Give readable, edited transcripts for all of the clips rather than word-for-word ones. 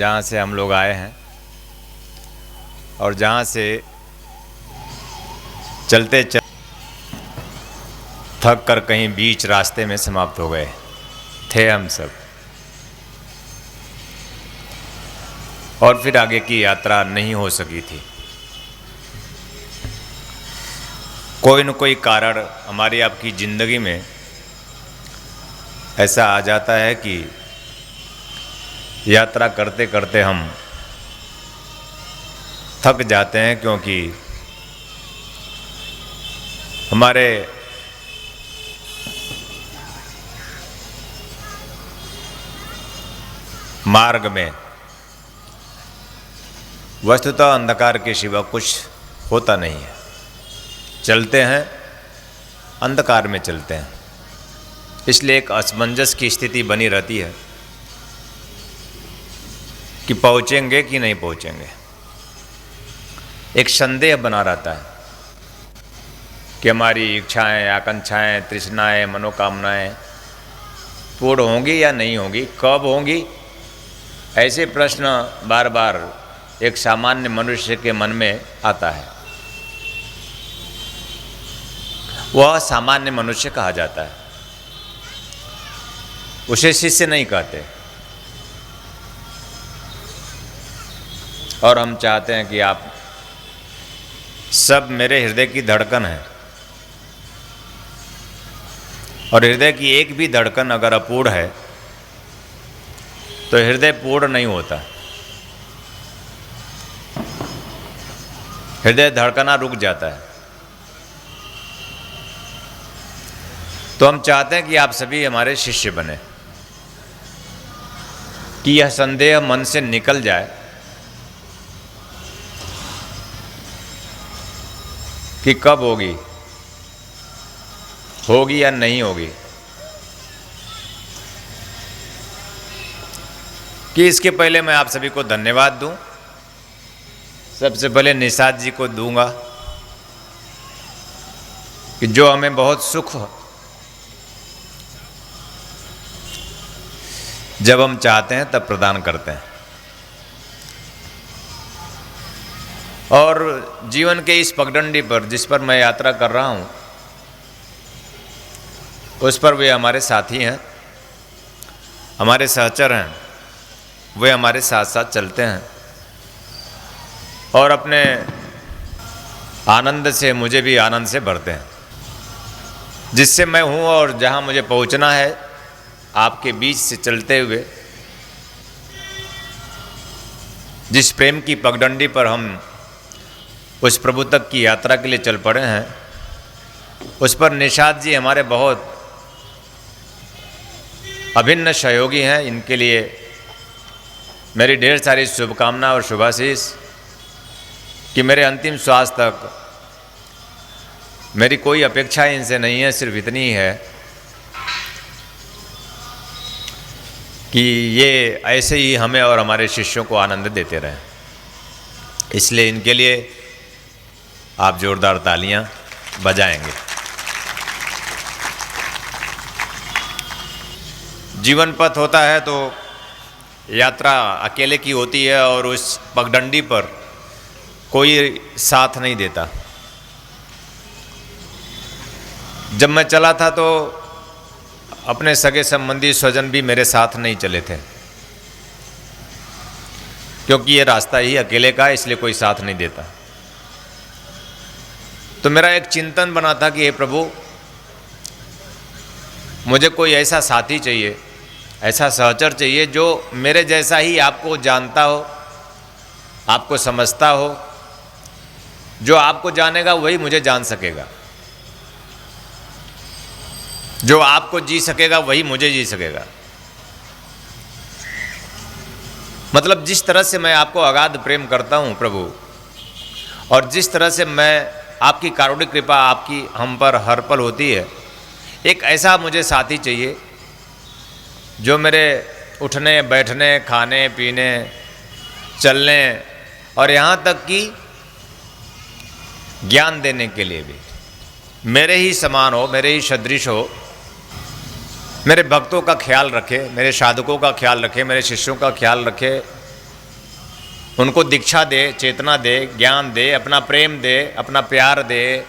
जहाँ से हम लोग आए हैं और जहाँ से चलते चलते थक कर कहीं बीच रास्ते में समाप्त हो गए थे हम सब, और फिर आगे की यात्रा नहीं हो सकी थी। कोई न कोई कारण हमारी आपकी ज़िंदगी में ऐसा आ जाता है कि यात्रा करते करते हम थक जाते हैं, क्योंकि हमारे मार्ग में वस्तुतः अंधकार के सिवा कुछ होता नहीं है। चलते हैं, अंधकार में चलते हैं, इसलिए एक असमंजस की स्थिति बनी रहती है कि पहुँचेंगे कि नहीं पहुँचेंगे। एक संदेह बना रहता है कि हमारी इच्छाएं, आकांक्षाएं, तृष्णाएं, मनोकामनाएं पूर्ण होंगी या नहीं होंगी, कब होंगी। ऐसे प्रश्न बार बार एक सामान्य मनुष्य के मन में आता है। वह सामान्य मनुष्य कहा जाता है, उसे शिष्य नहीं कहते। और हम चाहते हैं कि आप सब मेरे हृदय की धड़कन है, और हृदय की एक भी धड़कन अगर अपूर्ण है तो हृदय पूर्ण नहीं होता। हृदय धड़कना रुक जाता है। तो हम चाहते हैं कि आप सभी हमारे शिष्य बने, कि यह संदेह मन से निकल जाए कि कब होगी या नहीं होगी। कि इसके पहले मैं आप सभी को धन्यवाद दूं। सबसे पहले निषाद जी को दूंगा कि जो हमें बहुत सुख जब हम चाहते हैं तब प्रदान करते हैं, और जीवन के इस पगडंडी पर जिस पर मैं यात्रा कर रहा हूं उस पर वे हमारे साथी हैं, हमारे सहचर हैं। वे हमारे साथ साथ चलते हैं और अपने आनंद से मुझे भी आनंद से भरते हैं। जिससे मैं हूँ और जहाँ मुझे पहुँचना है, आपके बीच से चलते हुए जिस प्रेम की पगडंडी पर हम उस प्रभु तक की यात्रा के लिए चल पड़े हैं, उस पर निषाद जी हमारे बहुत अभिन्न सहयोगी हैं। इनके लिए मेरी ढेर सारी शुभकामना और शुभाशीष कि मेरे अंतिम श्वास तक मेरी कोई अपेक्षा इनसे नहीं है, सिर्फ इतनी ही है कि ये ऐसे ही हमें और हमारे शिष्यों को आनंद देते रहें। इसलिए इनके लिए आप जोरदार तालियां बजाएंगे। जीवन पथ होता है तो यात्रा अकेले की होती है, और उस पगडंडी पर कोई साथ नहीं देता। जब मैं चला था तो अपने सगे संबंधी स्वजन भी मेरे साथ नहीं चले थे, क्योंकि ये रास्ता ही अकेले का है, इसलिए कोई साथ नहीं देता। तो मेरा एक चिंतन बना था कि हे प्रभु, मुझे कोई ऐसा साथी चाहिए, ऐसा सहचर चाहिए जो मेरे जैसा ही आपको जानता हो, आपको समझता हो। जो आपको जानेगा वही मुझे जान सकेगा, जो आपको जी सकेगा वही मुझे जी सकेगा। मतलब जिस तरह से मैं आपको अगाध प्रेम करता हूँ प्रभु, और जिस तरह से मैं आपकी कारुणिक कृपा आपकी हम पर हर पल होती है, एक ऐसा मुझे साथी चाहिए जो मेरे उठने बैठने, खाने पीने, चलने और यहाँ तक कि ज्ञान देने के लिए भी मेरे ही समान हो, मेरे ही सदृश हो, मेरे भक्तों का ख्याल रखे, मेरे साधकों का ख्याल रखे, मेरे शिष्यों का ख्याल रखे, उनको दीक्षा दे, चेतना दे, ज्ञान दे, अपना प्रेम दे, अपना प्यार दे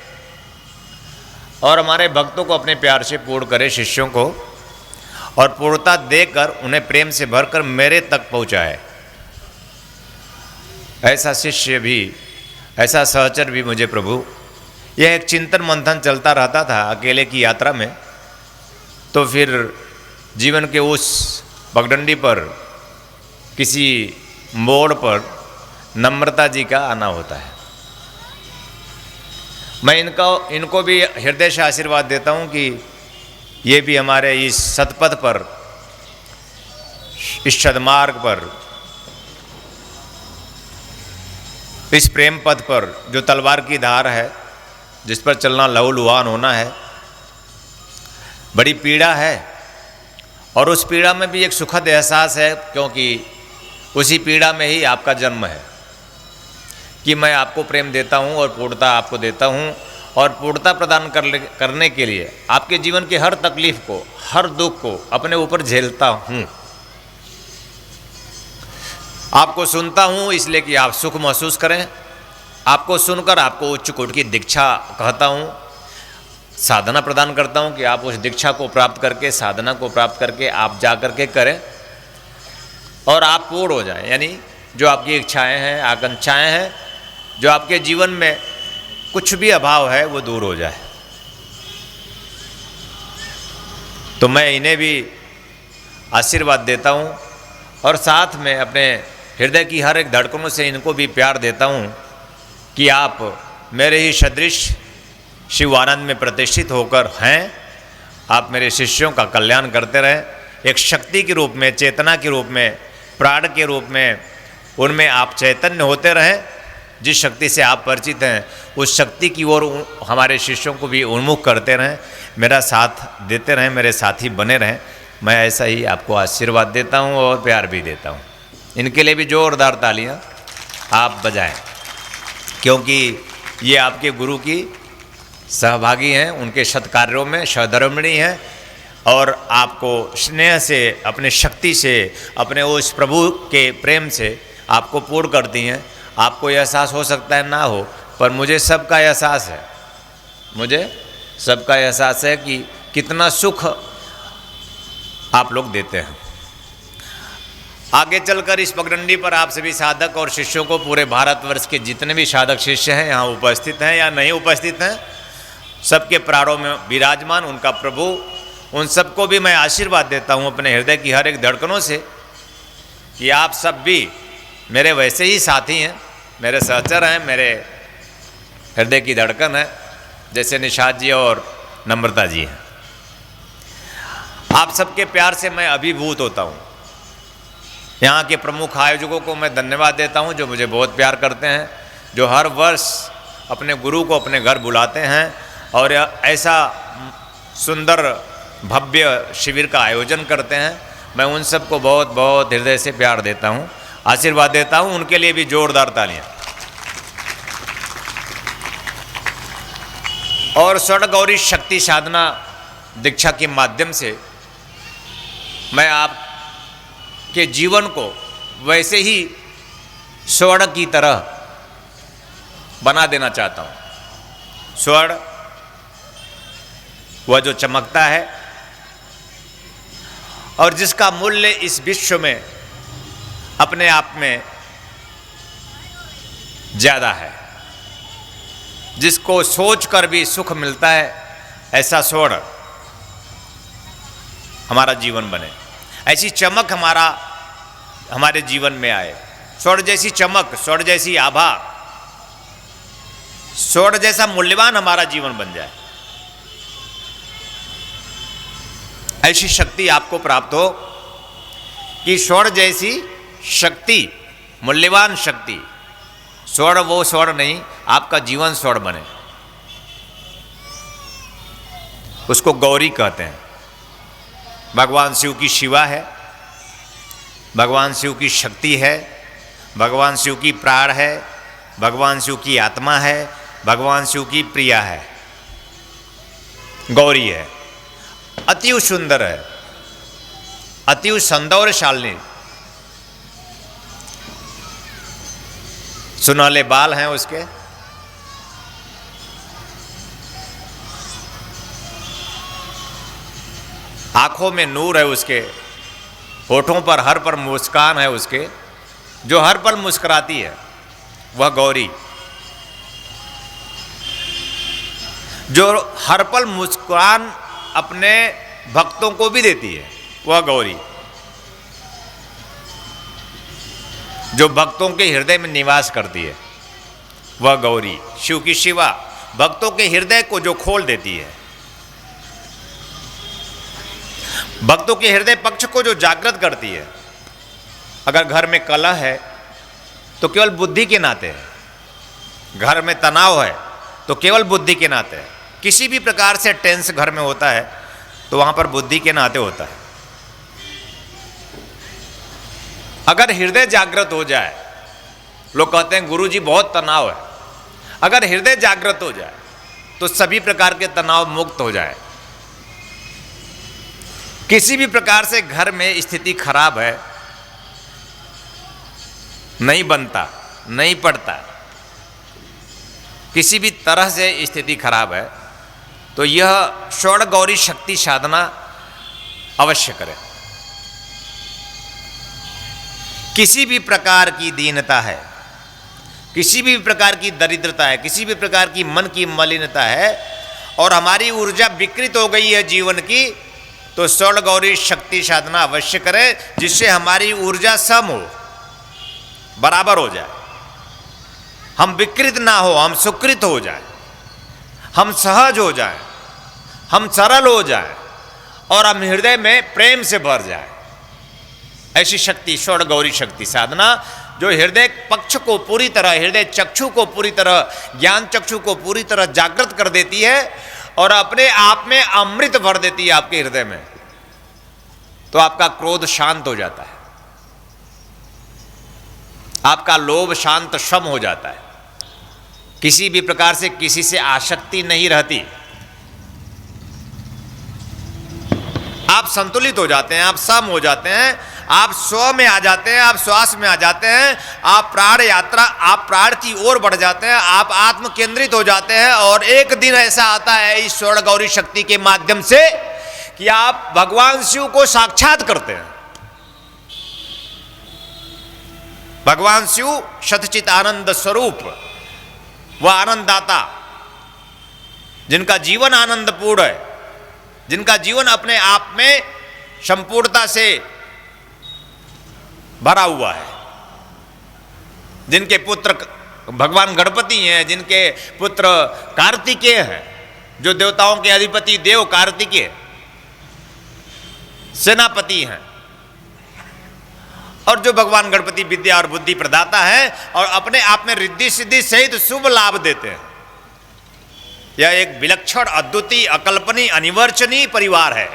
और हमारे भक्तों को अपने प्यार से पूर्ण करे, शिष्यों को, और पूर्णता देकर उन्हें प्रेम से भरकर मेरे तक पहुँचाए। ऐसा शिष्य भी, ऐसा सहचर भी मुझे प्रभु। यह एक चिंतन मंथन चलता रहता था अकेले की यात्रा में। तो फिर जीवन के उस पगडंडी पर किसी मोड़ पर नम्रता जी का आना होता है। मैं इनको भी हृदय से आशीर्वाद देता हूँ कि ये भी हमारे इस सतपथ पर, इस सद्मार्ग पर, इस प्रेम पथ पर जो तलवार की धार है, जिस पर चलना लहूलुहान होना है, बड़ी पीड़ा है। और उस पीड़ा में भी एक सुखद एहसास है, क्योंकि उसी पीड़ा में ही आपका जन्म है कि मैं आपको प्रेम देता हूँ और पूर्णता आपको देता हूँ, और पूर्णता प्रदान करने के लिए आपके जीवन की हर तकलीफ को, हर दुख को अपने ऊपर झेलता हूँ। आपको सुनता हूँ इसलिए कि आप सुख महसूस करें, आपको सुनकर आपको उच्च कोटि की दीक्षा कहता हूँ, साधना प्रदान करता हूँ कि आप उस दीक्षा को प्राप्त करके, साधना को प्राप्त करके आप जा करके करें और आप पूर्ण हो जाएं। यानी जो आपकी इच्छाएं हैं, आकांक्षाएं हैं, जो आपके जीवन में कुछ भी अभाव है वो दूर हो जाए। तो मैं इन्हें भी आशीर्वाद देता हूँ और साथ में अपने हृदय की हर एक धड़कनों से इनको भी प्यार देता हूँ कि आप मेरे ही सदृश शिवानंद में प्रतिष्ठित होकर हैं। आप मेरे शिष्यों का कल्याण करते रहें, एक शक्ति के रूप में, चेतना के रूप में, प्राण के रूप में उनमें आप चैतन्य होते रहें। जिस शक्ति से आप परिचित हैं उस शक्ति की ओर हमारे शिष्यों को भी उन्मुख करते रहें, मेरा साथ देते रहें, मेरे साथी बने रहें। मैं ऐसा ही आपको आशीर्वाद देता हूँ और प्यार भी देता हूँ। इनके लिए भी जोरदार तालियाँ आप बजाएं, क्योंकि ये आपके गुरु की सहभागी हैं, उनके सत्कार्यों में सहधर्मिणी हैं और आपको स्नेह से, अपने शक्ति से, अपने उस प्रभु के प्रेम से आपको पूर्ण करती हैं। आपको एहसास हो सकता है ना हो, पर मुझे सबका एहसास है, मुझे सबका एहसास है कि कितना सुख आप लोग देते हैं। आगे चलकर इस पगडंडी पर आप सभी साधक और शिष्यों को, पूरे भारतवर्ष के जितने भी साधक शिष्य हैं यहाँ उपस्थित हैं या नहीं उपस्थित हैं, सबके प्राणों में विराजमान उनका प्रभु, उन सबको भी मैं आशीर्वाद देता हूँ अपने हृदय की हर एक धड़कनों से कि आप सब भी मेरे वैसे ही साथी हैं, मेरे सहचर हैं, मेरे हृदय की धड़कन है, जैसे निषाद जी और नम्रता जी हैं। आप सबके प्यार से मैं अभिभूत होता हूँ। यहाँ के प्रमुख आयोजकों को मैं धन्यवाद देता हूँ जो मुझे बहुत प्यार करते हैं, जो हर वर्ष अपने गुरु को अपने घर बुलाते हैं और ऐसा सुंदर भव्य शिविर का आयोजन करते हैं। मैं उन सबको बहुत बहुत हृदय से प्यार देता हूँ, आशीर्वाद देता हूँ। उनके लिए भी जोरदार तालियाँ। और स्वर्ण गौरी शक्ति साधना दीक्षा के माध्यम से मैं आपके जीवन को वैसे ही स्वर्ण की तरह बना देना चाहता हूँ। स्वर्ण वह जो चमकता है और जिसका मूल्य इस विश्व में अपने आप में ज़्यादा है, जिसको सोचकर भी सुख मिलता है, ऐसा स्वर्ण हमारा जीवन बने, ऐसी चमक हमारे जीवन में आए। स्वर्ण जैसी चमक, स्वर्ण जैसी आभा, स्वर्ण जैसा मूल्यवान हमारा जीवन बन जाए। ऐसी शक्ति आपको प्राप्त हो कि स्वर्ण जैसी शक्ति, मूल्यवान शक्ति, स्वर्ण वो स्वर्ण नहीं, आपका जीवन स्वर्ण बने। उसको गौरी कहते हैं। भगवान शिव की शिवा है, भगवान शिव की शक्ति है, भगवान शिव की प्राण है, भगवान शिव की आत्मा है, भगवान शिव की प्रिया है, गौरी है। अति सुंदर है, अति सौंदर्यशालिनी। सुनहले बाल हैं उसके, आंखों में नूर है उसके, होठों पर हर पल मुस्कान है उसके, जो हर पल मुस्कुराती है वह गौरी, जो हर पल मुस्कान अपने भक्तों को भी देती है वह गौरी, जो भक्तों के हृदय में निवास करती है वह गौरी, शिव की शिवा, भक्तों के हृदय को जो खोल देती है, भक्तों के हृदय पक्ष को जो जागृत करती है। अगर घर में कलह है तो केवल बुद्धि के नाते है, घर में तनाव है तो केवल बुद्धि के नाते है, किसी भी प्रकार से टेंस घर में होता है तो वहां पर बुद्धि के नाते होता है। अगर हृदय जागृत हो जाए, लोग कहते हैं गुरुजी बहुत तनाव है, अगर हृदय जागृत हो जाए तो सभी प्रकार के तनाव मुक्त हो जाए। किसी भी प्रकार से घर में स्थिति खराब है, नहीं बनता, नहीं पड़ता, किसी भी तरह से स्थिति खराब है तो यह स्वर्ण गौरी शक्ति साधना अवश्य करें। किसी भी प्रकार की दीनता है, किसी भी प्रकार की दरिद्रता है, किसी भी प्रकार की मन की मलिनता है और हमारी ऊर्जा विकृत हो गई है जीवन की, तो स्वर्ण गौरी शक्ति साधना अवश्य करें, जिससे हमारी ऊर्जा सम हो, बराबर हो जाए, हम विकृत ना हो, हम सुकृत हो जाए, हम सहज हो जाए, हम सरल हो जाए और हम हृदय में प्रेम से भर जाए। ऐसी शक्ति स्वर्ण गौरी शक्ति साधना जो हृदय पक्ष को पूरी तरह, हृदय चक्षु को पूरी तरह, ज्ञान चक्षु को पूरी तरह जागृत कर देती है और अपने आप में अमृत भर देती है आपके हृदय में, तो आपका क्रोध शांत हो जाता है, आपका लोभ शांत शम हो जाता है, किसी भी प्रकार से किसी से आसक्ति नहीं रहती, आप संतुलित हो जाते हैं, आप सम हो जाते हैं, आप स्व में आ जाते हैं, आप श्वास में आ जाते हैं, आप प्राण यात्रा, आप प्राण की ओर बढ़ जाते हैं, आप आत्म केंद्रित हो जाते हैं। और एक दिन ऐसा आता है इस स्वर्ण गौरी शक्ति के माध्यम से कि आप भगवान शिव को साक्षात करते हैं। भगवान शिव शतचित आनंद स्वरूप, वह आनंददाता, जिनका जीवन आनंदपूर्ण है, जिनका जीवन अपने आप में संपूर्णता से भरा हुआ है, जिनके पुत्र भगवान गणपति हैं, जिनके पुत्र कार्तिकेय हैं, जो देवताओं के अधिपति देव कार्तिकेय सेनापति हैं, और जो भगवान गणपति विद्या और बुद्धि प्रदाता है और अपने आप में रिद्धि सिद्धि सहित शुभ लाभ देते हैं। यह एक विलक्षण, अद्वितीय, अकल्पनीय, अनिवर्चनीय परिवार है,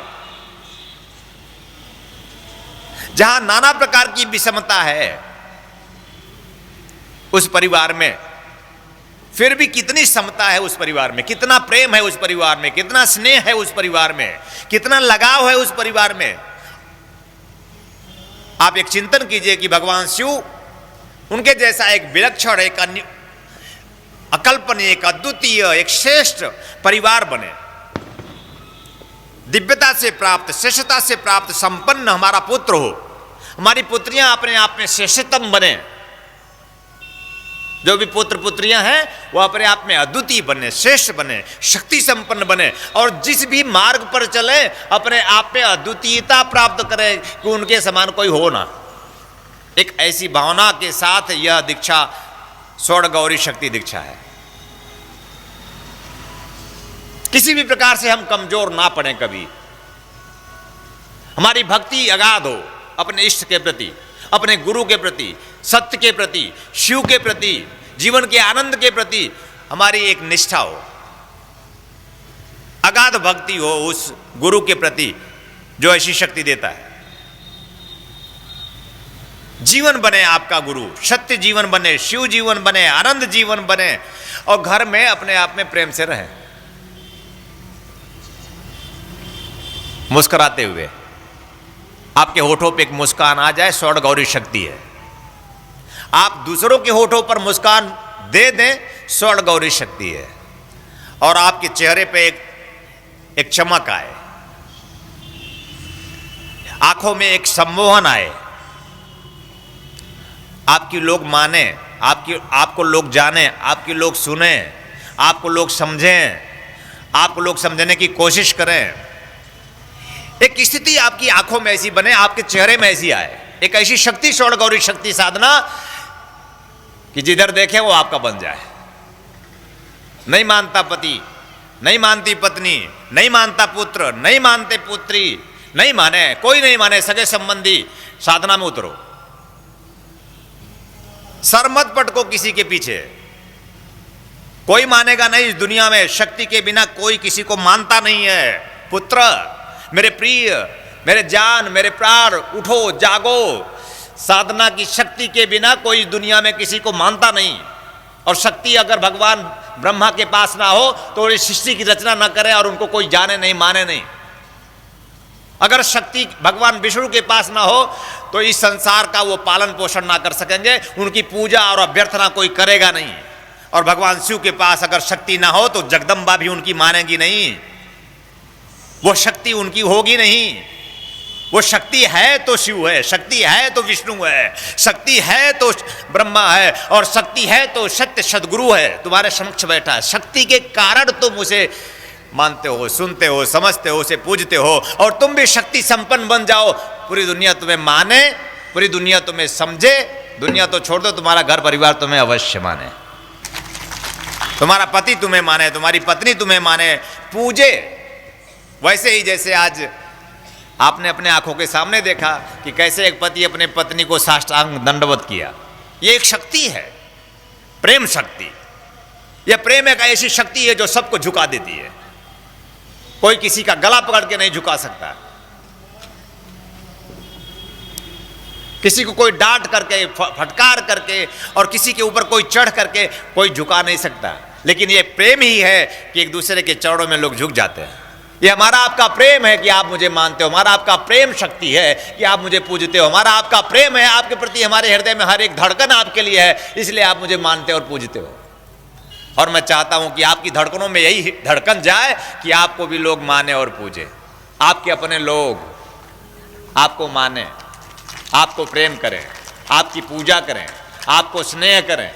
जहां नाना प्रकार की विषमता है। उस परिवार में फिर भी कितनी समता है, उस परिवार में कितना प्रेम है, उस परिवार में कितना स्नेह है, उस परिवार में कितना लगाव है, उस परिवार में। आप एक चिंतन कीजिए कि भगवान शिव उनके जैसा एक विलक्षण, एक अकल्पनीय, एक अद्वितीय, एक श्रेष्ठ परिवार बने, दिव्यता से प्राप्त, श्रेष्ठता से प्राप्त, संपन्न हमारा पुत्र हो, हमारी पुत्रियां अपने आप में श्रेष्ठतम बने, जो भी पुत्र पुत्रियां हैं वो अपने आप में अद्वितीय बने, श्रेष्ठ बने, शक्ति संपन्न बने, और जिस भी मार्ग पर चले अपने आप में अद्वितीयता प्राप्त करें कि उनके समान कोई हो ना। एक ऐसी भावना के साथ यह दीक्षा स्वर्ण गौरी शक्ति दीक्षा है। किसी भी प्रकार से हम कमजोर ना पड़े, कभी हमारी भक्ति अगाध हो अपने इष्ट के प्रति, अपने गुरु के प्रति, सत्य के प्रति, शिव के प्रति, जीवन के आनंद के प्रति हमारी एक निष्ठा हो, अगाध भक्ति हो उस गुरु के प्रति जो ऐसी शक्ति देता है। जीवन बने आपका गुरु, सत्य जीवन बने, शिव जीवन बने, आनंद जीवन बने, और घर में अपने आप में प्रेम से रहें, मुस्कुराते हुए। आपके होठों पे एक मुस्कान आ जाए, स्वर्ण गौरी शक्ति है। आप दूसरों के होठों पर मुस्कान दे दें, स्वर्ण गौरी शक्ति है। और आपके चेहरे पे एक चमक आए, आंखों में एक सम्मोहन आए, आपकी लोग माने, आपको लोग जाने, आपकी लोग सुने, आपको लोग समझें, आपको लोग समझने की कोशिश करें। एक स्थिति आपकी आंखों में ऐसी बने, आपके चेहरे में ऐसी आए, एक ऐसी शक्ति, स्वर्ण गौरी शक्ति साधना कि जिधर देखे वो आपका बन जाए। नहीं मानता पति, नहीं मानती पत्नी, नहीं मानता पुत्र, नहीं मानते पुत्री, नहीं माने, कोई नहीं माने, सगे संबंधी, साधना में उतरो। सर मत पटको किसी के पीछे, कोई मानेगा नहीं इस दुनिया में। शक्ति के बिना कोई किसी को मानता नहीं है। पुत्र, मेरे प्रिय, मेरे जान, मेरे प्राण, उठो, जागो। साधना की शक्ति के बिना कोई दुनिया में किसी को मानता नहीं। और शक्ति अगर भगवान ब्रह्मा के पास ना हो तो इस सृष्टि की रचना ना करे और उनको कोई जाने नहीं, माने नहीं। अगर शक्ति भगवान विष्णु के पास ना हो तो इस संसार का वो पालन पोषण ना कर सकेंगे, उनकी पूजा और अभ्यर्थना कोई करेगा नहीं। और भगवान शिव के पास अगर शक्ति ना हो तो जगदम्बा भी उनकी मानेगी नहीं, वो शक्ति उनकी होगी नहीं। वो शक्ति है तो शिव है, शक्ति है तो विष्णु है, शक्ति है तो ब्रह्मा है, और शक्ति है तो सत्य सद्गुरु है तुम्हारे समक्ष बैठा है। शक्ति के कारण तुम उसे मानते हो, सुनते हो, समझते हो, उसे पूजते हो, और तुम भी शक्ति संपन्न बन जाओ। पूरी दुनिया तुम्हें माने, पूरी दुनिया तुम्हें समझे। दुनिया तो छोड़ दो, तुम्हारा घर परिवार तुम्हें अवश्य माने, तुम्हारा पति तुम्हें माने, तुम्हारी पत्नी तुम्हें माने, पूजे। वैसे ही जैसे आज आपने अपने आंखों के सामने देखा कि कैसे एक पति अपने पत्नी को साष्टांग दंडवत किया। ये एक शक्ति है, प्रेम शक्ति। यह प्रेम एक ऐसी शक्ति है जो सबको झुका देती है। कोई किसी का गला पकड़ के नहीं झुका सकता, किसी को कोई डांट करके, फटकार करके, और किसी के ऊपर कोई चढ़ करके कोई झुका नहीं सकता। लेकिन यह प्रेम ही है कि एक दूसरे के चरणों में लोग झुक जाते हैं। ये हमारा आपका प्रेम है कि आप मुझे मानते हो, हमारा आपका प्रेम शक्ति है कि आप मुझे पूजते हो, हमारा आपका प्रेम है, आपके प्रति हमारे हृदय में हर एक धड़कन आपके लिए है, इसलिए आप मुझे मानते हो और पूजते हो। और मैं चाहता हूं कि आपकी धड़कनों में यही धड़कन जाए कि आपको भी लोग माने और पूजे, आपके अपने लोग आपको माने, आपको प्रेम करें, आपकी पूजा करें, आपको स्नेह करें।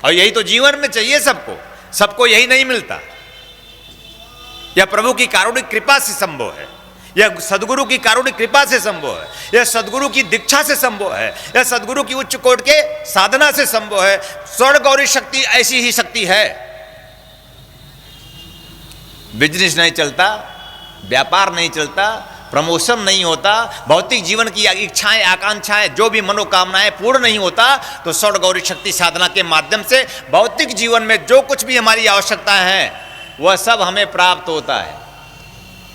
और यही तो जीवन में चाहिए सबको, सबको यही नहीं मिलता। यह प्रभु की कारुणिक कृपा से संभव है, यह सदगुरु की कारुणिक कृपा से संभव है, यह सदगुरु की दीक्षा से संभव है, यह सदगुरु की उच्च कोटि के साधना से संभव है। स्वर्ण गौरी शक्ति ऐसी ही शक्ति है। बिजनेस नहीं चलता, व्यापार नहीं चलता, प्रमोशन नहीं होता, भौतिक जीवन की इच्छाएं, आकांक्षाएं, जो भी मनोकामनाएं पूर्ण नहीं होता, तो स्वर्ण गौरी शक्ति साधना के माध्यम से भौतिक जीवन में जो कुछ भी हमारी आवश्यकता है वह सब हमें प्राप्त होता है।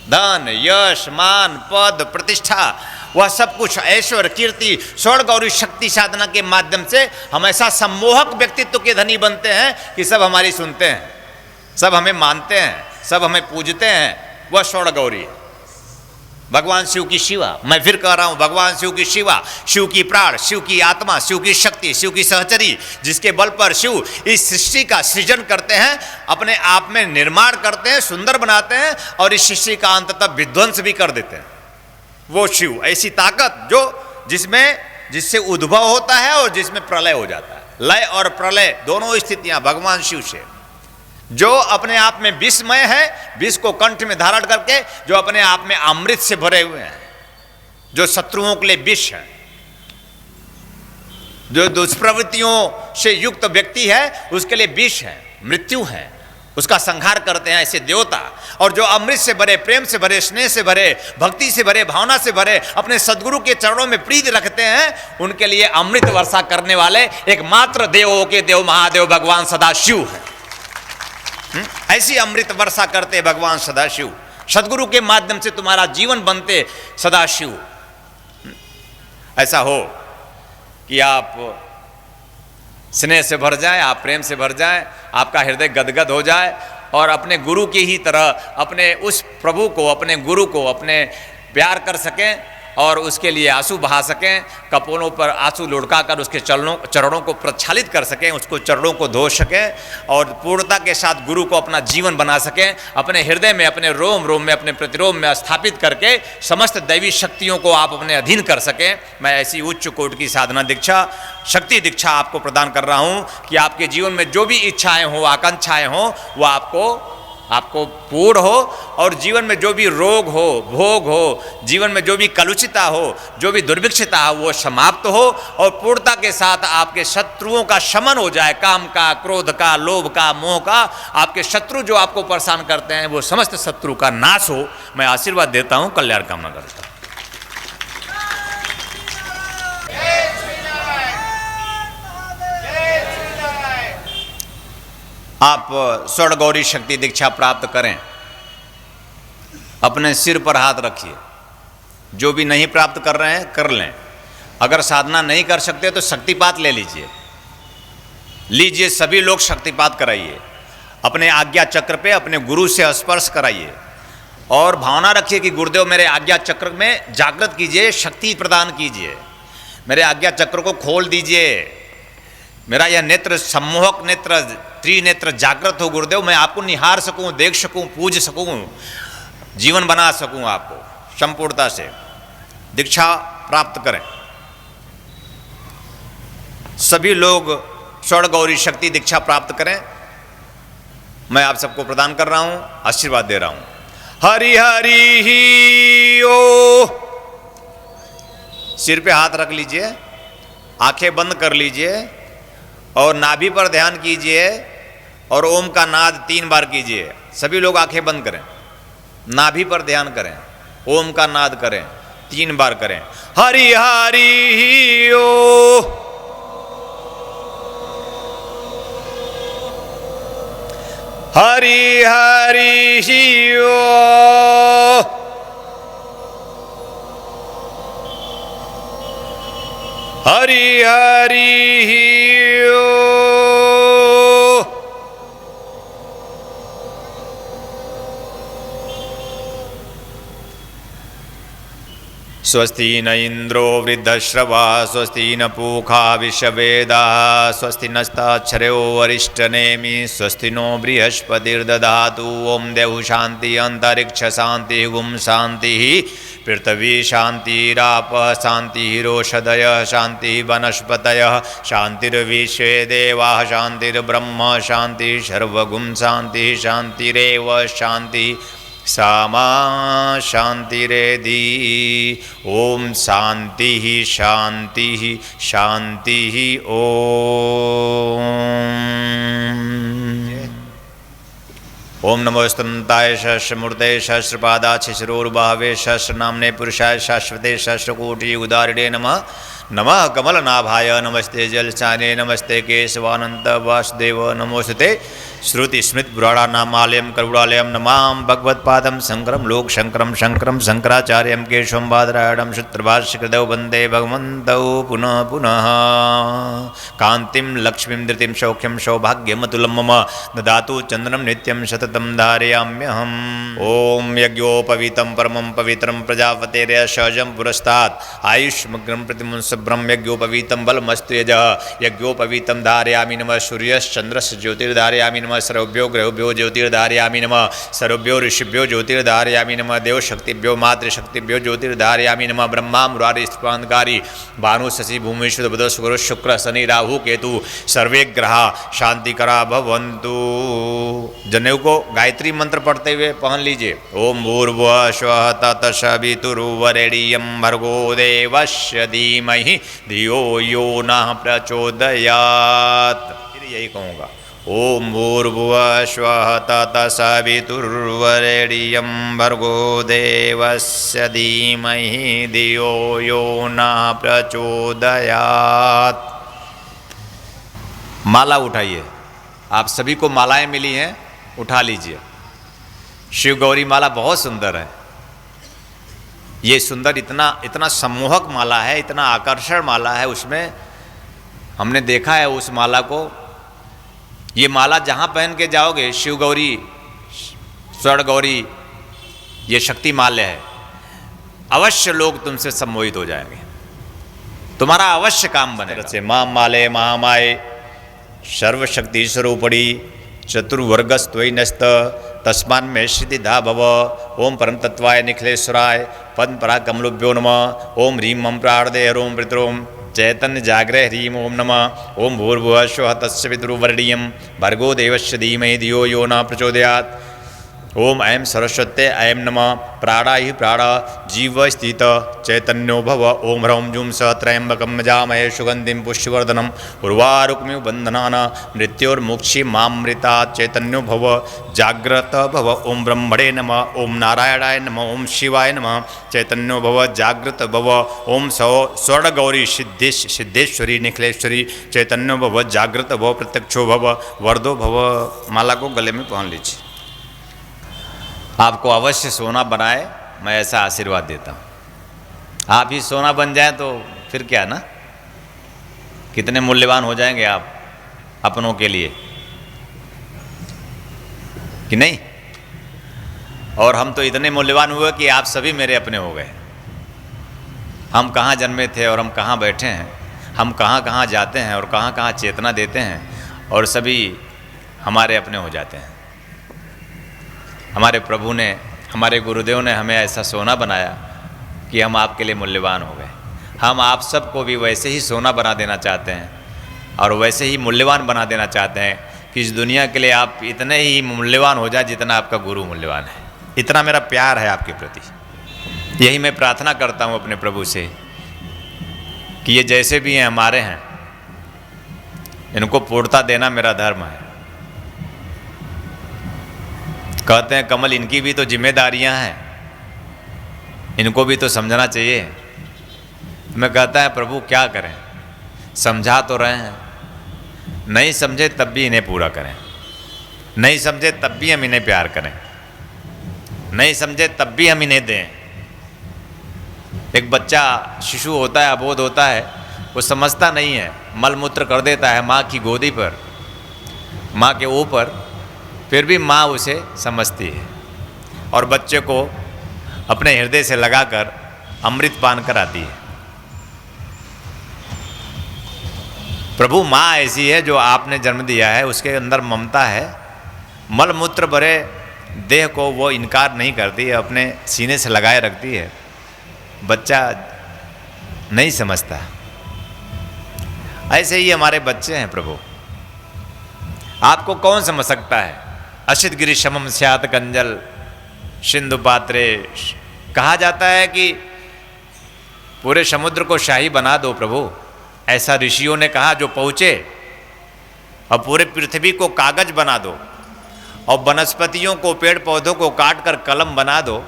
धन, यश, मान, पद, प्रतिष्ठा, वह सब कुछ, ऐश्वर्य, कीर्ति, स्वर्ण गौरी शक्ति साधना के माध्यम से हम ऐसा सम्मोहक व्यक्तित्व के धनी बनते हैं कि सब हमारी सुनते हैं, सब हमें मानते हैं, सब हमें पूजते हैं। वह स्वर्ण गौरी है। भगवान शिव की शिवा, मैं फिर कह रहा हूं, भगवान शिव की शिवा, शिव की प्राण, शिव की आत्मा, शिव की शक्ति, शिव की सहचरी, जिसके बल पर शिव इस सृष्टि का सृजन करते हैं, अपने आप में निर्माण करते हैं, सुंदर बनाते हैं, और इस सृष्टि का अंततः विध्वंस भी कर देते हैं। वो शिव, ऐसी ताकत जिससे उद्भव होता है और जिसमें प्रलय हो जाता है। लय और प्रलय दोनों स्थितियां भगवान शिव से। जो अपने आप में विषमय है, विष को कंठ में धारण करके, जो अपने आप में अमृत से भरे हुए हैं, जो शत्रुओं के लिए विष है, जो दुष्प्रवृत्तियों से युक्त व्यक्ति है उसके लिए विष है, मृत्यु है, उसका संहार करते हैं ऐसे देवता। और जो अमृत से भरे, प्रेम से भरे, स्नेह से भरे, भक्ति से भरे, भावना से भरे, अपने सदगुरु के चरणों में प्रीति रखते हैं, उनके लिए अमृत वर्षा करने वाले एकमात्र देवों के देव महादेव भगवान सदाशिव है। ऐसी अमृत वर्षा करते भगवान सदाशिव। सदगुरु के माध्यम से तुम्हारा जीवन बनते सदाशिव। ऐसा हो कि आप स्नेह से भर जाए, आप प्रेम से भर जाए, आपका हृदय गदगद हो जाए, और अपने गुरु की ही तरह अपने उस प्रभु को, अपने गुरु को अपने प्यार कर सकें, और उसके लिए आंसू बहा सकें, कपोलों पर आंसू लुढ़का कर उसके चरणों को प्रक्षालित कर सकें, उसको चरणों को धो सकें और पूर्णता के साथ गुरु को अपना जीवन बना सकें, अपने हृदय में, अपने रोम रोम में, अपने प्रतिरोम में स्थापित करके समस्त दैवी शक्तियों को आप अपने अधीन कर सकें। मैं ऐसी उच्च कोटि की साधना दीक्षा, शक्ति दीक्षा आपको प्रदान कर रहा हूँ कि आपके जीवन में जो भी इच्छाएं हो, आकांक्षाएं हो, वो आपको पूर्ण हो और जीवन में जो भी रोग हो, भोग हो, जीवन में जो भी कलुषिता हो, जो भी दुर्भिक्षता हो, वो समाप्त हो और पूर्णता के साथ आपके शत्रुओं का शमन हो जाए। काम का, क्रोध का, लोभ का, मोह का, आपके शत्रु जो आपको परेशान करते हैं वो समस्त शत्रु का नाश हो। मैं आशीर्वाद देता हूँ, कल्याण कामना करता हूँ। आप स्वर्ण गौरी शक्ति दीक्षा प्राप्त करें, अपने सिर पर हाथ रखिए। जो भी नहीं प्राप्त कर रहे हैं कर लें, अगर साधना नहीं कर सकते तो शक्तिपात ले लीजिए। सभी लोग शक्तिपात कराइए, अपने आज्ञा चक्र पे अपने गुरु से स्पर्श कराइए और भावना रखिए कि गुरुदेव मेरे आज्ञा चक्र में जागृत कीजिए, शक्ति प्रदान कीजिए, मेरे आज्ञा चक्र को खोल दीजिए, मेरा यह नेत्र सम्मोहक नेत्र, त्रिनेत्र जागृत हो गुरुदेव, मैं आपको निहार सकूं, देख सकूं, पूज सकूं, जीवन बना सकूं आपको संपूर्णता से। दीक्षा प्राप्त करें। सभी लोग स्वर्ण गौरी शक्ति दीक्षा प्राप्त करें। मैं आप सबको प्रदान कर रहा हूं, आशीर्वाद दे रहा हूं। हरि हरि ही ओ। सिर पे हाथ रख लीजिए, आंखें बंद कर लीजिए और नाभि पर ध्यान कीजिए और ओम का नाद 3 बार कीजिए। सभी लोग आंखें बंद करें, नाभि पर ध्यान करें, ओम का नाद करें, 3 बार करें। हरि हरि ओ। हरि हरि ओ। हरि हरि ओ। स्वस्ति न इंद्रो वृद्धश्रवा, स्वस्ति न पूषा विश्ववेदाः, स्वस्ति नस्ताक्षर्यो वरिष्ठनेमि, स्वस्ति नो बृहस्पतिर्दधातु। ओम देव शांति, अंतरिक्ष शांति, गुम शांति, पृथ्वी शांतिराप शांतिरोषधय शांति, वनस्पतय शांतिर्विश्वे देवाः शांतिर्ब्रह्म शांति, सर्वगुण शांति, शांतिरेव शांति, सामा शांतिरेधि। ओम शांति शांति शांति ओम। ओम नमो स्तंताय सहस्रमूर्ते सहस्रपादा शिशिरोर्भावे सहस्रनाम्ने पुरुषाय शाश्वते सहस्रकोटि उदारिणे नमः। नमः कमलनाभाय नमस्ते जलसाने नमस्ते केशवानंद वासुदेव नमोस्तुते। श्रुति स्मृत पुराणानामालयं करुणालयं नमामि भगवत्पादं शंकरं लोक शंकरं शंकरं शंकराचार्यं केशवं बादरायणं सूत्रभाष्यकृतौ वन्दे भगवन्तौ पुनः पुनः। कान्तिं लक्ष्मीं धृतिं सौख्यं सौभाग्यमतुलं मम ददातु चन्द्रं नित्यं सततं धारयाम्यहम्। ओम यज्ञोपवीतं परमं पवित्रं प्रजापतेर्यशजं पुरस्तात् आयुष्मग्नं प्रतिमुं शुभ्रं यज्ञोपवीतं बलमस्तु यजः। यज्ञोपवीतं धारयामि नमः सूर्यश्चन्द्रस्य ज्योतिर्धारयामि नमः। सर्वभ्यो ग्रहोभ्यो ज्योतिर्धारयामि नमः। सर्वभ्यो ऋषिभ्यो ज्योतिर्धारयामि नमः। देवशक्तिभ्यो मातृशक्तिभ्यो ज्योतिर्धारयामि नमः। ब्रह्मा मुरारी स्पंदकारी भानु शशि भूमिष्ठ बुध गुरु शुक्र शनि राहु केतु सर्वे ग्रह शांतिकरा भवन्तु। जनेऊ को गायत्री मंत्र पढ़ते हुए पहन लीजिए। ओम भूर्भुवः स्वः तत्सवितुर्वरेण्यं भर्गो देवस्य धीमहि धियो यो नः प्रचोदयात्। फिर यही कहूँगा, ओम भूर्भुवः स्वः तत्सवितुर्वरेण्यं भर्गो देवस्य धीमहि धियो यो नः प्रचोदयात्। माला उठाइए। आप सभी को मालाएं मिली हैं, उठा लीजिए। शिव गौरी माला बहुत सुंदर है। ये सुंदर इतना सम्मोहक माला है, इतना आकर्षण माला है। उसमें हमने देखा है उस माला को। ये माला जहाँ पहन के जाओगे, शिव गौरी, स्वर्ण गौरी, ये शक्ति माल्य है। अवश्य लोग तुमसे सम्मोहित हो जाएंगे, तुम्हारा अवश्य काम बनेगा। से मां माले महामाए सर्वशक्ति स्वरूपड़ी चतुर्वर्गस्त्वयि नस्त तस्मान में सिद्धिधा भव। ओम परम तत्वाय निखिलेश्वराय पद्म पराकमलुभ्यो नमः। ओम ह्रीं मम प्राणदे ह्रोम पितरोम चैतन्य जाग्रह ह्रीं ओम नमः। ओम भूर्भुवः स्वः तस्य पितृवर्णीयं भर्गो देवस्य धीमहि धियो यो न प्रचोदयात्। ओम ऐं सरस्वत्यै ऐं नमः। प्राणा हि प्राण जीव स्थित चैतन्यो भव। ओम ह्रौं जूं स त्र्यम्बकं यजामहे सुगन्धिं पुष्टिवर्धनम् उर्वारुकमिव बन्धनान् मृत्योर्मुक्षीमामृतात् चैतन्यो भव जाग्रत भव। ओम ब्रह्मणे नमः। ओम नारायणाय नमः। ओम शिवाय नमः। चैतन्यो भव जाग्रत भव। ओम स्वर्णगौरी सिद्धेश्वरी निखिलेश्वरी चैतन्यो भव जाग्रत भव प्रत्यक्षो भव वर्धो भव। माला को गले में पहन लीजिए। आपको अवश्य सोना बनाए, मैं ऐसा आशीर्वाद देता हूँ। आप ही सोना बन जाए तो फिर क्या ना, कितने मूल्यवान हो जाएंगे आप अपनों के लिए, कि नहीं? और हम तो इतने मूल्यवान हुए कि आप सभी मेरे अपने हो गए। हम कहाँ जन्मे थे और हम कहाँ बैठे हैं, हम कहाँ कहाँ जाते हैं और कहाँ कहाँ चेतना देते हैं, और सभी हमारे अपने हो जाते हैं। हमारे प्रभु ने, हमारे गुरुदेव ने हमें ऐसा सोना बनाया कि हम आपके लिए मूल्यवान हो गए। हम आप सबको भी वैसे ही सोना बना देना चाहते हैं और वैसे ही मूल्यवान बना देना चाहते हैं कि इस दुनिया के लिए आप इतने ही मूल्यवान हो जाए जितना आपका गुरु मूल्यवान है। इतना मेरा प्यार है आपके प्रति। यही मैं प्रार्थना करता हूँ अपने प्रभु से कि ये जैसे भी हैं हमारे हैं, इनको पूर्णता देना मेरा धर्म है। कहते हैं कमल इनकी भी तो जिम्मेदारियां हैं, इनको भी तो समझना चाहिए। मैं कहता है प्रभु क्या करें, समझा तो रहे हैं, नहीं समझे तब भी इन्हें पूरा करें, नहीं समझे तब भी हम इन्हें प्यार करें, नहीं समझे तब भी हम इन्हें दें। एक बच्चा शिशु होता है, अबोध होता है, वो समझता नहीं है, मल मूत्र कर देता है माँ की गोदी पर, माँ के ऊपर, फिर भी माँ उसे समझती है और बच्चे को अपने हृदय से लगाकर अमृत पान कराती है। प्रभु माँ ऐसी है जो आपने जन्म दिया है, उसके अंदर ममता है, मल मूत्र भरे देह को वो इनकार नहीं करती है, अपने सीने से लगाए रखती है। बच्चा नहीं समझता। ऐसे ही हमारे बच्चे हैं प्रभु। आपको कौन समझ सकता है? असित गिरि समम स्यात् कंजल सिंधु पात्रे। कहा जाता है कि पूरे समुद्र को शाही बना दो प्रभु, ऐसा ऋषियों ने कहा जो पहुँचे, और पूरे पृथ्वी को कागज बना दो, और वनस्पतियों को, पेड़ पौधों को काट कर कलम बना दो,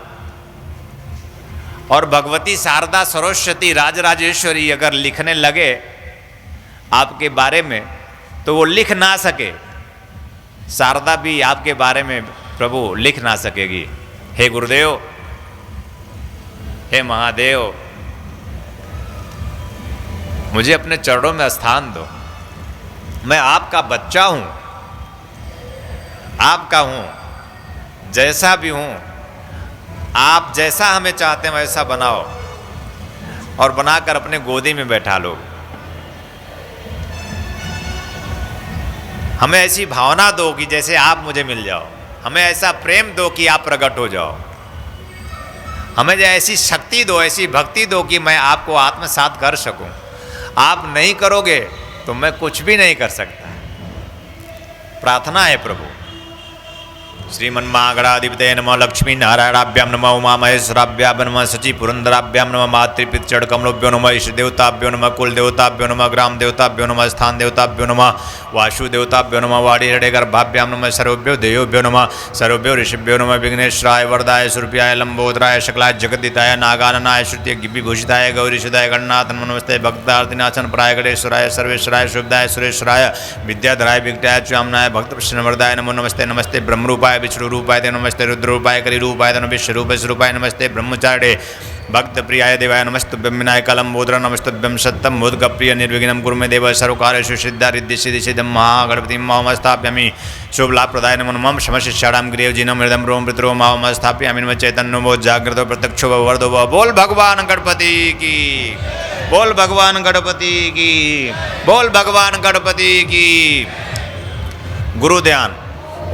और भगवती शारदा सरस्वती राजराजेश्वरी अगर लिखने लगे आपके बारे में तो वो लिख ना सके। शारदा भी आपके बारे में प्रभु लिख ना सकेगी। हे गुरुदेव, हे महादेव, मुझे अपने चरणों में स्थान दो। मैं आपका बच्चा हूँ, आपका हूँ, जैसा भी हूँ, आप जैसा हमें चाहते हैं वैसा बनाओ, और बनाकर अपने गोदी में बैठा लो। हमें ऐसी भावना दो कि जैसे आप मुझे मिल जाओ, हमें ऐसा प्रेम दो कि आप प्रकट हो जाओ, हमें ऐसी शक्ति दो, ऐसी भक्ति दो कि मैं आपको आत्मसात कर सकूं। आप नहीं करोगे तो मैं कुछ भी नहीं कर सकता। प्रार्थना है प्रभु। श्रीमन्मागणाधिपते नमः, लक्ष्मी नारायणाभ्याम नमः, उमा महेश्वराभ्याम नमः, सची पुरंदराभ्याम नमः, मातृपितृ कमलोभ्यो नमः, ईश देवताभ्यो नमः, कुल देवताभ्यो नमः, ग्राम देवताभ्यो नमः, स्थान देवताभ्यो नमः, वासु देवताभ्यो नमः, वाणी हृदय गर्भाभ्याम नमः, सर्वभ्यो देवभ्यो नमः, सर्वभ्यो ऋषिभ्यो नमः, विघ्नेश्वराय वरदाय सुरप्याय लंबोदराय शकलाय जगद्दिताय नागाननाय श्रुति गिभीभूषिताय गौरीशुदाय गणनाथ नमस्ते भक्तार्थिनाशन प्राय गणेश्वराय सर्वेश्वराय शुभदाय सुरेश्वराय विद्याधराय विघ्नाय च्वामनाय भक्त प्रसन्नवरदाय नमो नमस्ते। नमस्ते ब्रह्मरूपाय रूपाय विष्णु रूपाय ते नमस्ते रुद्र रूपाय कली रूपाय ते विश्व रूप स्वरूपाय नमस्ते ब्रह्मचारिणे भक्त प्रियाय देवाय नमस्तुभ्यं विनायक लंबोदर नमस्तुभ्यं सत्यम मोदक प्रिय निर्विघ्नं कुरु मे देव सर्वकार्येषु सिद्धा रिद्धि सिद्धि सिद्धं महागणपतिं मामस्थाप्यामि शुभ लाभ प्रदाय नमो नमः समशिष्याणां गृहजीनं मृदं रोम पितरो मामस्थाप्यामि नमः चैतन्यो वो जागृतो प्रत्यक्षो वर्धो बोल भगवान गणपति की बोल भगवान गणपति की बोल भगवान गणपति की। गुरु ध्यान।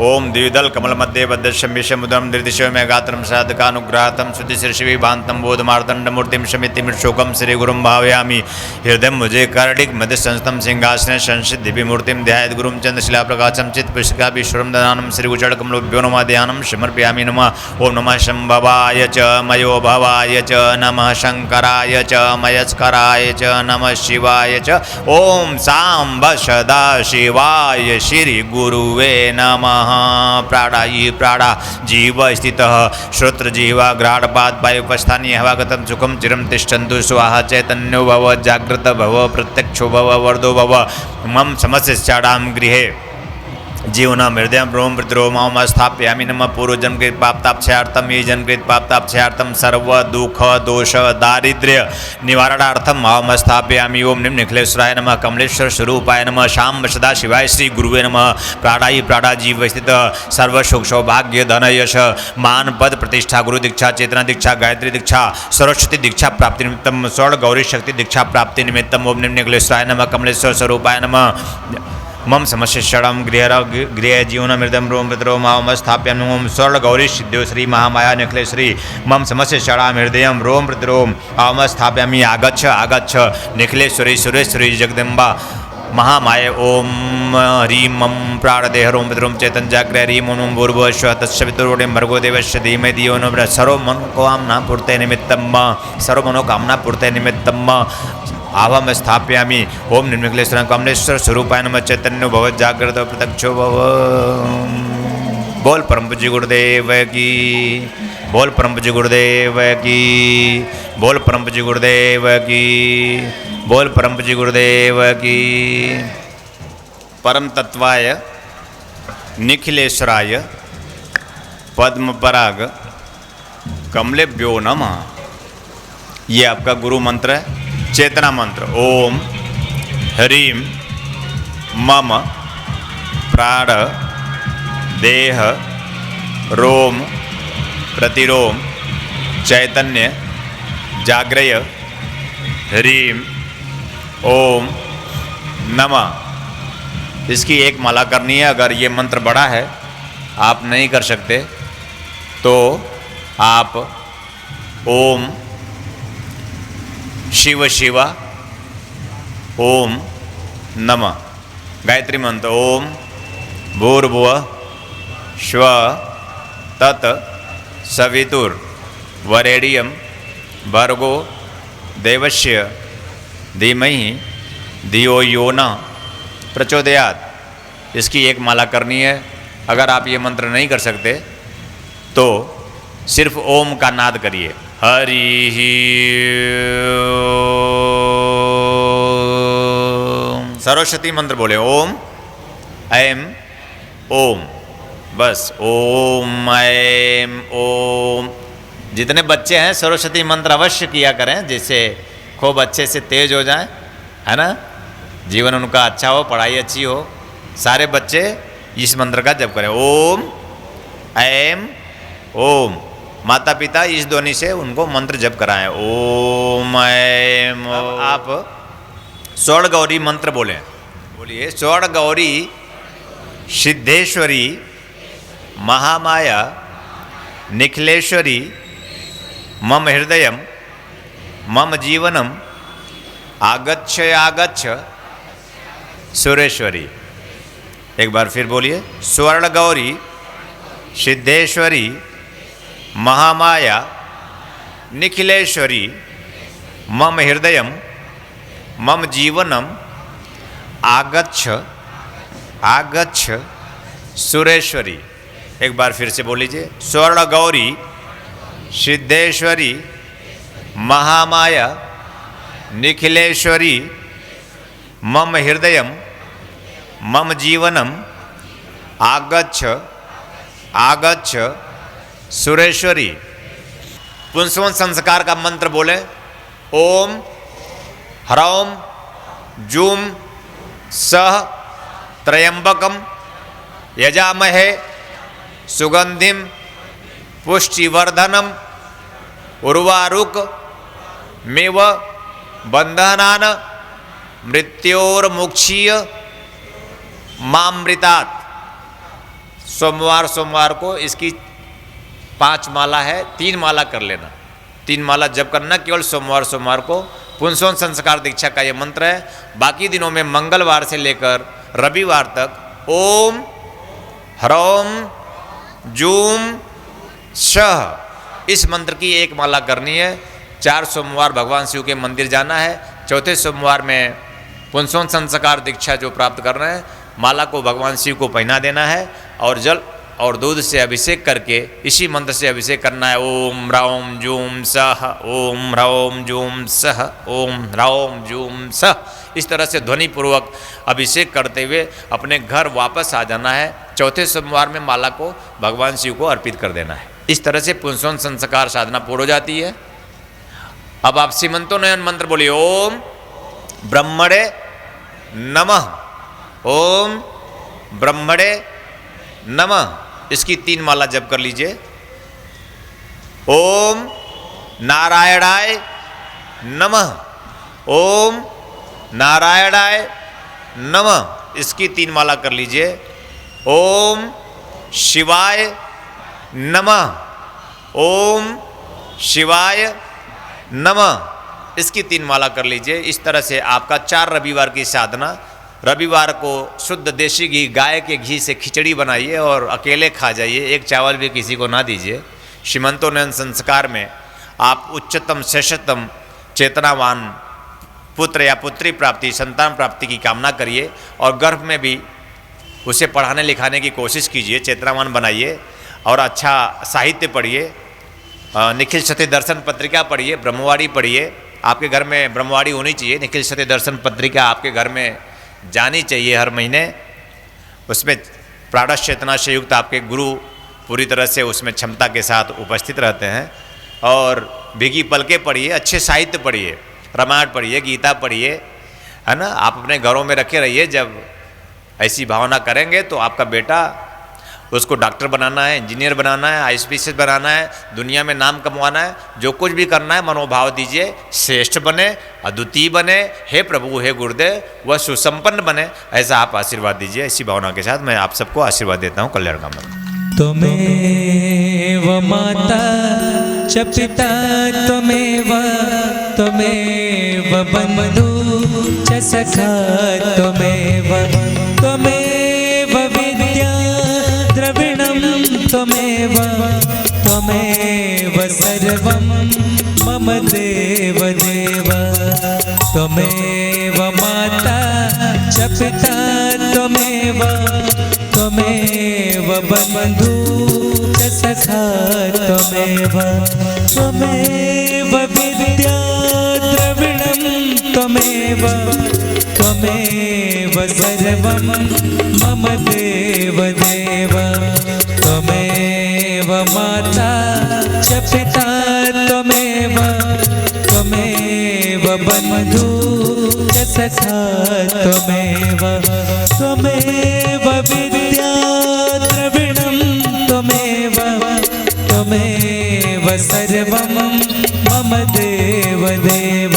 ओम द्विदल कमल मध्य बद्धशं विषमुद्रम निर्दिशो में गात्रम साधकानुग्रहातम श्रुतिशीर्षि भांतम बोधमार्तंड मूर्तिम शमितिम शोकम श्री गुरुम भावयामि हृदय मुझे कर्णिक मध्य संस्तम सिंहासने संसित दिव्य मूर्तिम ध्यायत गुरुम चंद्रशिला प्रकाशम चित पुष्का विश्वरम ददानम श्री उचड़ कमलोभ्यो नमः ध्यानम समर्पयामि नमः। ओम नमः शंभवाय च मयो भवाय च नमः शंकराय च मयस्कराय च नमः शिवाय च ओम सांब सदा शिवाय श्री गुरुवे नमः। प्राणायी प्राणा जीव स्थित श्रोत्र जीवा ग्राणपाद वायुपस्थानी हवागतम सुखम चिरम तिष्ठन्तु स्वाहा चैतन्यो भव जागृत भव प्रत्यक्षो भव वर्धो भव मम समस्याणां गृहे जीवनम हृदय रोम प्रतिरोम स्थापयामि नमः। पूर्वजन्म कृत पापतापक्षयार्थम ये जन्म कृत पापतापक्षयार्थम सर्व दुख दोष दारिद्र्य निवारणार्थम माम स्थापयामि। ओम निम्न निखिलेश्वराय नमः कमलेश्वर स्वरूपाय नमः शाम सदा शिवाय श्री गुरुवे नमः। प्राणायी प्राणा जीव स्थित सर्व सुख सौभाग्य धन यश मान पद प्रतिष्ठा गुरु दीक्षा चेतना दीक्षा गायत्री दीक्षा सरस्वती दीक्षा प्राप्ति निमित्तम स्वर्ण गौरी शक्ति दीक्षा प्राप्ति निमित्तम ओम निम्न निखिलेश्वराय नमः कमलेश्वर स्वरूपाय नमः। मम समस्याणां गृह जीवन मृदम रोम पितरो माम स्थाप्यामि। ओम स्वर्ण गौरी सिद्धो श्री महामाया निखिलेश्वरी मम समस्याणां हृदय रोम प्रतिरोम माम स्थाप्यामि। आगच्छ आगच्छ निखिलेश्वरी सुरेश्वरी जगदम्बा महामाय। ओम ह्रीं मम प्राणदेह रोम पितरोम चैतन जाग्रह ह्रीं ओम भूर्भुवस्व तत्सवितुर्वरेण्यं भर्गो देवस्य धीमहि धियो यो नः सर्वमनोकामना पूर्ते निमित्तम् सर्वमनोकामना पूर्ते निमित्तम् आवाम स्थापयामि। ओम निर्विघ्नेश्वर कमलेश्वर स्वरूपाय नमः चैतन्यो भव जागृत प्रत्यक्षो भव। बोल परम पूज्य गुरुदेव की बोल परम पूज्य गुरुदेव की बोल परम पूज्य गुरुदेव की बोल परम पूज्य गुरुदेव की। परम तत्वाय निखिलेश्वराय पद्मपराग कमलेभ्यो नमः। ये आपका गुरु मंत्र है, चेतना मंत्र। ओम ह्रीं मम प्राण देह रोम प्रतिरोम चैतन्य जाग्रय ह्रीं ओम नमः। इसकी एक माला करनी है। अगर ये मंत्र बड़ा है आप नहीं कर सकते तो आप ओम शिव शिवा ओम नमः गायत्री मंत्र। ओम भूर्भुव श्व तत् सवितुर वरेण्यं भर्गो देवस्य धीमहि धियो यो नः प्रचोदयात्। इसकी एक माला करनी है। अगर आप ये मंत्र नहीं कर सकते तो सिर्फ ओम का नाद करिए। हरि सरस्वती मंत्र बोले ओम ऐम ओम, बस ओम ऐम ओम। जितने बच्चे हैं सरस्वती मंत्र अवश्य किया करें जिससे खूब अच्छे से तेज हो जाएं, है ना, जीवन उनका अच्छा हो, पढ़ाई अच्छी हो। सारे बच्चे इस मंत्र का जप करें ओम ऐम ओम। माता पिता इस ध्वनि से उनको मंत्र जप कराएं ओम ऐम ओम। आप स्वर्ण गौरी मंत्र बोलें। बोलिए स्वर्ण गौरी सिद्धेश्वरी महामाया निखिलेश्वरी मम हृदयम मम जीवनम आगच्छ आगच्छ सुरेश्वरी। एक बार फिर बोलिए स्वर्ण गौरी सिद्धेश्वरी महामाया निखिलेश्वरी मम हृदयम मम जीवनम आगच्छ आगच्छ सुरेश्वरी। एक बार फिर से बोल लीजिए स्वर्ण गौरी सिद्धेश्वरी महामाया निखिलेश्वरी मम हृदयम मम जीवनम आगच्छ आगच्छ सुरेश्वरी। पुंसवन संस्कार का मंत्र बोले, ओम ह्रौम जूम सह त्र्यंबकम यजामहे सुगंधिम पुष्टिवर्धनम उर्वारुक मेव बंधनान मृत्योर्मुक्षीय मामृतात्। सोमवार को इसकी 5 माला है, 3 माला कर लेना। 3 माला जप करना केवल सोमवार को। पुंसवन संस्कार दीक्षा का ये मंत्र है। बाकी दिनों में मंगलवार से लेकर रविवार तक ओम ह्रौम जूम शह इस मंत्र की 1 माला करनी है। 4 सोमवार भगवान शिव के मंदिर जाना है। चौथे सोमवार में पुंसवन संस्कार दीक्षा जो प्राप्त करना है, माला को भगवान शिव को पहना देना है और जल और दूध से अभिषेक करके इसी मंत्र से अभिषेक करना है। ओम ह्रौम जूम सह, ओम ह्रौम जूम सह, ओम ह्रौम जूम सह। इस तरह से ध्वनि पूर्वक अभिषेक करते हुए अपने घर वापस आ जाना है। चौथे सोमवार में माला को भगवान शिव को अर्पित कर देना है। इस तरह से पुंसवन संस्कार साधना पूर्ण हो जाती है। अब आप सीमंतोन्नयन मंत्र बोलिए, ओम ब्रह्मणे नमः, ओम ब्रह्मणे नमः। इसकी 3 माला जप कर लीजिए। ओम नारायणाय नमः, ओम नारायणाय नमः। इसकी 3 माला कर लीजिए। ओम शिवाय नमः, ओम शिवाय नमः। इसकी 3 माला कर लीजिए। इस तरह से आपका 4 रविवार की साधना। रविवार को शुद्ध देशी घी, गाय के घी से खिचड़ी बनाइए और अकेले खा जाइए, 1 चावल भी किसी को ना दीजिए। सीमंतोन्नयन संस्कार में आप उच्चतम श्रेष्ठतम चेतनावान पुत्र या पुत्री प्राप्ति, संतान प्राप्ति की कामना करिए और गर्भ में भी उसे पढ़ाने लिखाने की कोशिश कीजिए, चेतनावान बनाइए और अच्छा साहित्य पढ़िए। निखिल सत्य दर्शन पत्रिका पढ़िए, ब्रह्मवाणी पढ़िए। आपके घर में ब्रह्मवाणी होनी चाहिए। निखिल सत्य दर्शन पत्रिका आपके घर में जानी चाहिए हर महीने। उसमें प्राणस चेतना से युक्त आपके गुरु पूरी तरह से उसमें क्षमता के साथ उपस्थित रहते हैं। और भीगी पलके पढ़िए, अच्छे साहित्य पढ़िए, रामायण पढ़िए, गीता पढ़िए, है ना। आप अपने घरों में रखे रहिए। जब ऐसी भावना करेंगे तो आपका बेटा, उसको डॉक्टर बनाना है, इंजीनियर बनाना है, IPS बनाना है, दुनिया में नाम कमवाना है, जो कुछ भी करना है मनोभाव दीजिए, श्रेष्ठ बने, अद्वितीय बने। हे प्रभु, हे गुरुदेव, वह सुसंपन्न बने, ऐसा आप आशीर्वाद दीजिए। इसी भावना के साथ मैं आप सबको आशीर्वाद देता हूँ। कल्याण कामना। त्वमेव माता च पिता त्वमेव बन्धु च सखा त्वमेव विद्या द्रविणं त्वमेव सर्वं मम देव देव। त्वमेव माता च पिता त्वमेव बन्धु च सखा त्वमेव विद्या द्रविणं त्वमेव सर्वं मम देव देव। त्वमेव माता च पिता त्वमेव बन्धु च सखा त्वमेव विद्या द्रविणं त्वमेव सर्वं मम देव देव।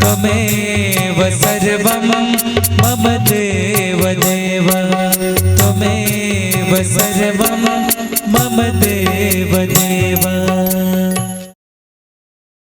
त्वमेव सर्वं मम देव देव। त्वमेव सर्वं मम देव देव।